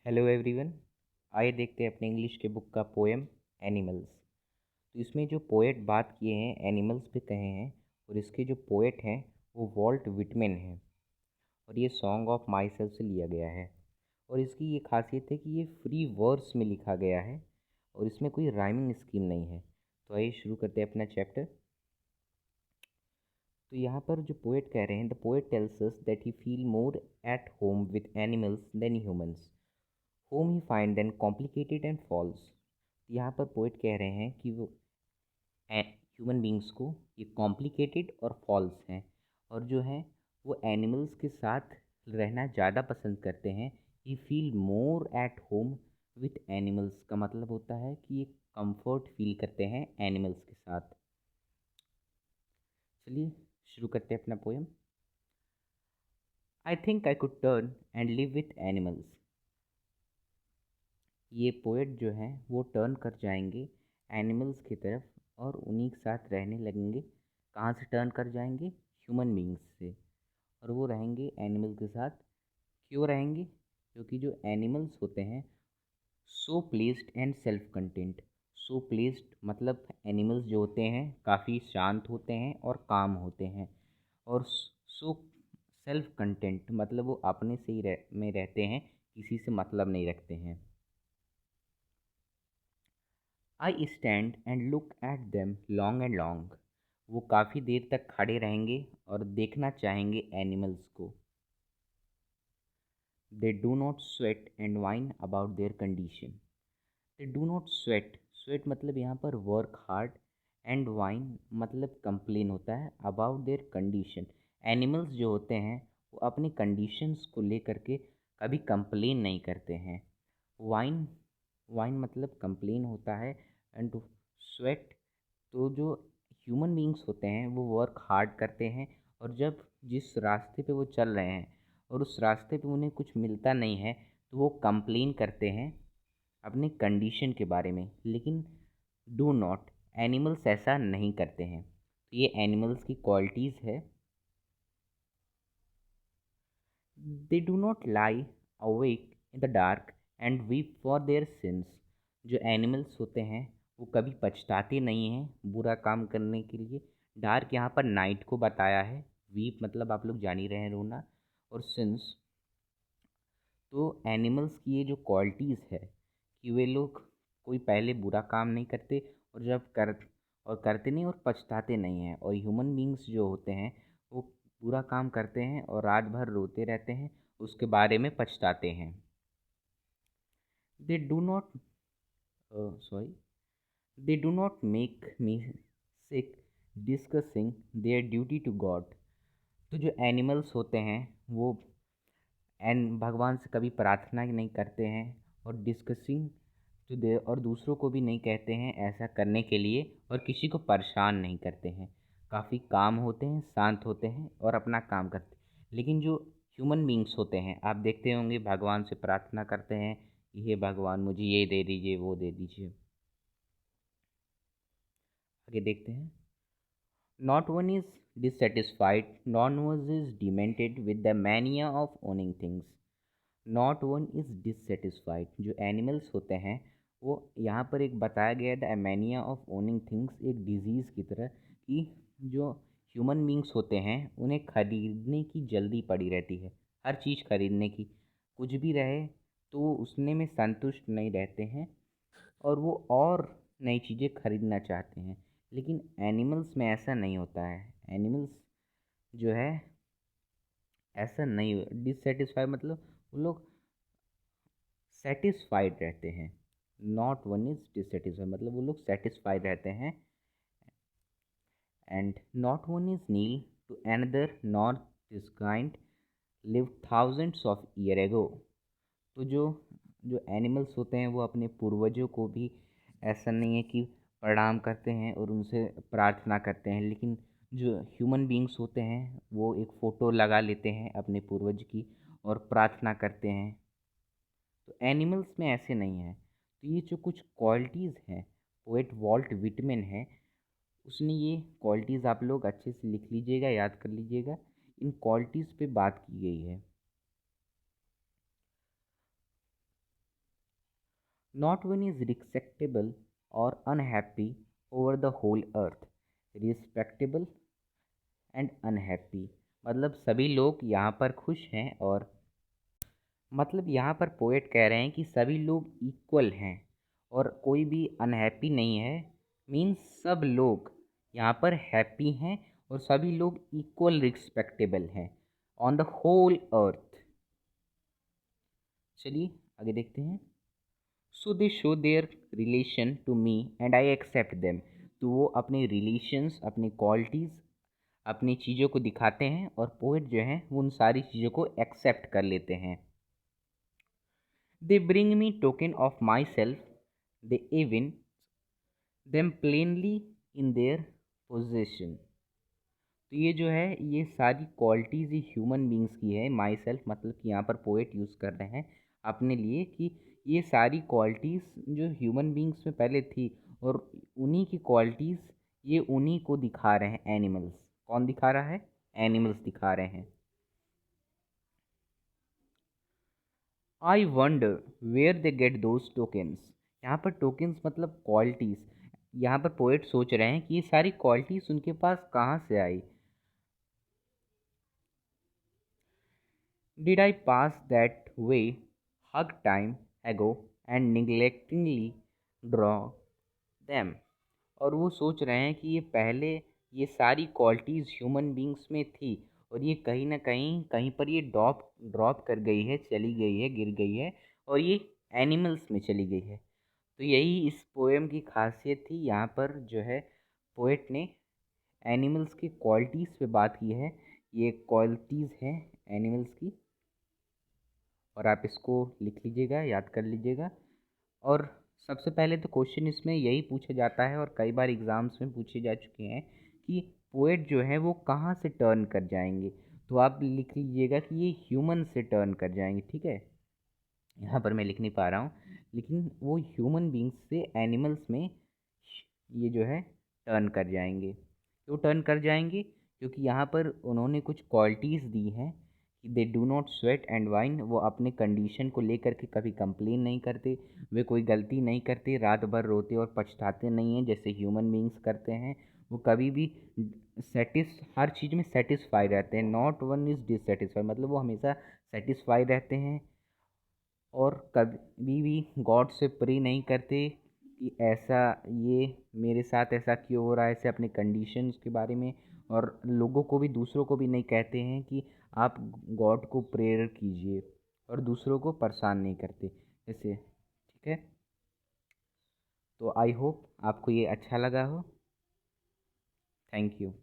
Hello everyone. आइए देखते हैं अपने इंग्लिश के बुक का पोएम एनिमल्स। तो इसमें जो पोएट बात किए हैं एनिमल्स पे कहे हैं और इसके जो पोएट हैं वो वॉल्ट विटमैन हैं और ये सॉन्ग ऑफ माई सेल्फ से लिया गया है। और इसकी ये खासियत है कि ये फ्री वर्स में लिखा गया है और इसमें कोई राइमिंग स्कीम नहीं है। तो आइए शुरू करते हैं अपना चैप्टर। तो यहाँ पर जो पोएट कह रहे हैं, the poet tells us that he feel more at home with animals then humans whom he find then complicated and false। यहाँ पर पोइट कह रहे हैं कि वो ह्यूमन बींग्स को ये कॉम्प्लिकेटेड और फॉल्स हैं और जो है वो एनिमल्स के साथ रहना ज़्यादा पसंद करते हैं। He feel more at home with animals का मतलब होता है कि ये कंफर्ट फील करते हैं एनिमल्स के साथ। चलिए शुरू करते हैं अपना poem. I think I could turn and live with animals. ये पोएट जो हैं वो टर्न कर जाएंगे एनिमल्स की तरफ और उन्हीं के साथ रहने लगेंगे। कहाँ से टर्न कर जाएंगे? ह्यूमन बींग्स से। और वो रहेंगे एनिमल के साथ। क्यों रहेंगे? क्योंकि जो एनिमल्स होते हैं so placid and self contained. So placid मतलब एनिमल्स जो होते हैं काफ़ी शांत होते हैं और काम होते हैं। और सो सेल्फ कंटेंट मतलब वो अपने से ही में रहते हैं, किसी से मतलब नहीं रखते हैं। I stand and look at them long and long. वो काफ़ी देर तक खड़े रहेंगे और देखना चाहेंगे एनिमल्स को। दे do not sweat and wine about their condition. They do not sweat, sweat मतलब यहाँ पर वर्क हार्ड, एंड वाइन मतलब कंप्लेन होता है अबाउट देयर कंडीशन। एनिमल्स जो होते हैं वो अपनी कंडीशंस को लेकर के कभी कंप्लेन नहीं करते हैं। वाइन, वाइन मतलब कंप्लेन होता है। एंड स्वेट, तो जो ह्यूमन बींग्स होते हैं वो वर्क हार्ड करते हैं और जब जिस रास्ते पे वो चल रहे हैं और उस रास्ते पे उन्हें कुछ मिलता नहीं है तो वो कंप्लेन करते हैं अपनी कंडीशन के बारे में। लेकिन डू नॉट, एनिमल्स ऐसा नहीं करते हैं। तो ये एनिमल्स की क्वालिटीज़ है। दे do not lie awake in the dark and weep for their since. जो एनिमल्स होते हैं वो कभी पछताते नहीं हैं बुरा काम करने के लिए। डार्क यहाँ पर नाइट को बताया है। वीप मतलब आप लोग जान ही रहे हैं, रोना। और सिंस, तो एनिमल्स की ये जो क्वालिटीज़ है कि वे लोग कोई पहले बुरा काम नहीं करते और जब कर और करते नहीं और पछताते नहीं हैं। और ह्यूमन बींग्स जो होते हैं वो बुरा काम करते हैं और रात भर रोते रहते हैं, उसके बारे में पछताते हैं। They do not sorry they do not make me sick discussing their duty to God. तो जो एनिमल्स होते हैं वो भगवान से कभी प्रार्थना नहीं करते हैं और डिस्कसिंग टू दे और दूसरों को भी नहीं कहते हैं ऐसा करने के लिए और किसी को परेशान नहीं करते हैं। काफ़ी काम होते हैं, शांत होते हैं और अपना काम करते हैं। लेकिन जो ह्यूमन बींग्स होते हैं आप देखते होंगे भगवान से प्रार्थना करते हैं, ये भगवान मुझे ये दे दीजिए वो दे दीजिए। आगे देखते हैं। Not one is dissatisfied, none was is demented with the mania of owning things। Not one is dissatisfied, जो एनिमल्स होते हैं वो यहाँ पर एक बताया गया द एमेनिया ऑफ ओनिंग थिंग्स, एक डिजीज़ की तरह कि जो ह्यूमन बींग्स होते हैं उन्हें खरीदने की जल्दी पड़ी रहती है। हर चीज़ खरीदने की, कुछ भी रहे तो वो उसने में संतुष्ट नहीं रहते हैं और वो और नई चीज़ें खरीदना चाहते हैं। लेकिन एनिमल्स में ऐसा नहीं होता है। एनिमल्स जो है ऐसा नहीं, डिससेटिस्फाई मतलब वो लोग सेटिस्फाइड रहते हैं। नॉट वन इज डिससेटिस्फाइड मतलब वो लोग सेटिस्फाइड रहते हैं। And not one is kneel to another not this kind live thousands of year ago. तो जो जो एनिमल्स होते हैं वो अपने पूर्वजों को भी ऐसा नहीं है कि प्रणाम करते हैं और उनसे प्रार्थना करते हैं। लेकिन जो ह्यूमन बींग्स होते हैं वो एक फ़ोटो लगा लेते हैं अपने पूर्वज की और प्रार्थना करते हैं। तो एनिमल्स में ऐसे नहीं है। तो ये जो कुछ क्वालिटीज़ हैं, पोएट वॉल्ट विटमैन है उसने ये क्वालिटीज़ आप लोग अच्छे से लिख लीजिएगा, याद कर लीजिएगा। इन क्वालिटीज़ पे बात की गई है। नॉट वन इज रिस्पेक्टेबल और unhappy over the whole earth. Respectable and unhappy मतलब सभी लोग यहाँ पर खुश हैं, और मतलब यहाँ पर पोएट कह रहे हैं कि सभी लोग इक्वल हैं और कोई भी अनहैप्पी नहीं है। मीन्स सब लोग यहाँ पर हैप्पी हैं और सभी लोग इक्वल रिस्पेक्टेबल हैं ऑन द होल अर्थ। चलिए आगे देखते हैं। So they show their relation to me and I accept them. तो वो अपने रिलेशंस, अपनी क्वालिटीज़, अपनी चीज़ों को दिखाते हैं और पोएट जो है वो उन सारी चीज़ों को एक्सेप्ट कर लेते हैं। They bring me token of my self, they even them plainly in their position. तो ये जो है ये सारी क्वालिटीज़ ये ह्यूमन बींग्स की है। माई सेल्फ मतलब कि यहाँ पर पोएट यूज़ कर रहे हैं अपने लिए कि ये सारी क्वालिटीज़ जो ह्यूमन बींग्स में पहले थी, और उन्हीं की क्वालिटीज़ ये उन्हीं को दिखा रहे हैं एनिमल्स। कौन दिखा रहा है? एनिमल्स दिखा रहे हैं। I wonder where they get those tokens. यहाँ पर टोकन्स मतलब क्वालिटीज़। यहाँ पर पोएट सोच रहे हैं कि ये सारी क्वालिटीज़ उनके पास कहाँ से आई। Did I pass that way hug time ago and neglectingly draw them? और वो सोच रहे हैं कि ये पहले ये सारी क्वालिटीज़ ह्यूमन बींग्स में थी और ये कहीं ना कहीं कहीं पर ये ड्रॉप ड्रॉप कर गई है, चली गई है, गिर गई है और ये एनिमल्स में चली गई है। तो यही इस पोएम की खासियत थी। यहाँ पर जो है पोएट ने एनिमल्स की क्वालिटीज़ पे बात की है। ये क्वालिटीज़ हैं एनिमल्स की, और आप इसको लिख लीजिएगा, याद कर लीजिएगा। और सबसे पहले तो क्वेश्चन इसमें यही पूछा जाता है और कई बार एग्ज़ाम्स में पूछे जा चुके हैं कि पोएट जो है वो कहाँ से टर्न कर जाएंगे। तो आप लिख लीजिएगा कि ये ह्यूमन से टर्न कर जाएंगे। ठीक है, यहाँ पर मैं लिख नहीं पा रहा हूँ, लेकिन वो ह्यूमन बींग्स से एनिमल्स में ये जो है टर्न कर जाएंगे। क्यों टर्न कर जाएंगे? क्योंकि यहाँ पर उन्होंने कुछ क्वालिटीज़ दी हैं कि दे do not sweat and wine. वो अपने कंडीशन को लेकर के कभी कंप्लेन नहीं करते, वे कोई गलती नहीं करते, रात भर रोते और पछताते नहीं हैं जैसे ह्यूमन बींग्स करते हैं। वो कभी भी हर चीज़ में सेटिस्फाई रहते हैं। नॉट वन इज़ डिससेटिस्फाई मतलब वो हमेशा सेटिस्फाई रहते हैं और कभी भी गॉड से प्रे नहीं करते कि ऐसा ये मेरे साथ ऐसा क्यों हो रहा है, ऐसे अपने कंडीशंस के बारे में। और लोगों को भी, दूसरों को भी नहीं कहते हैं कि आप गॉड को प्रेयर कीजिए, और दूसरों को परेशान नहीं करते ऐसे। ठीक है, तो आई होप आपको ये अच्छा लगा हो। Thank you.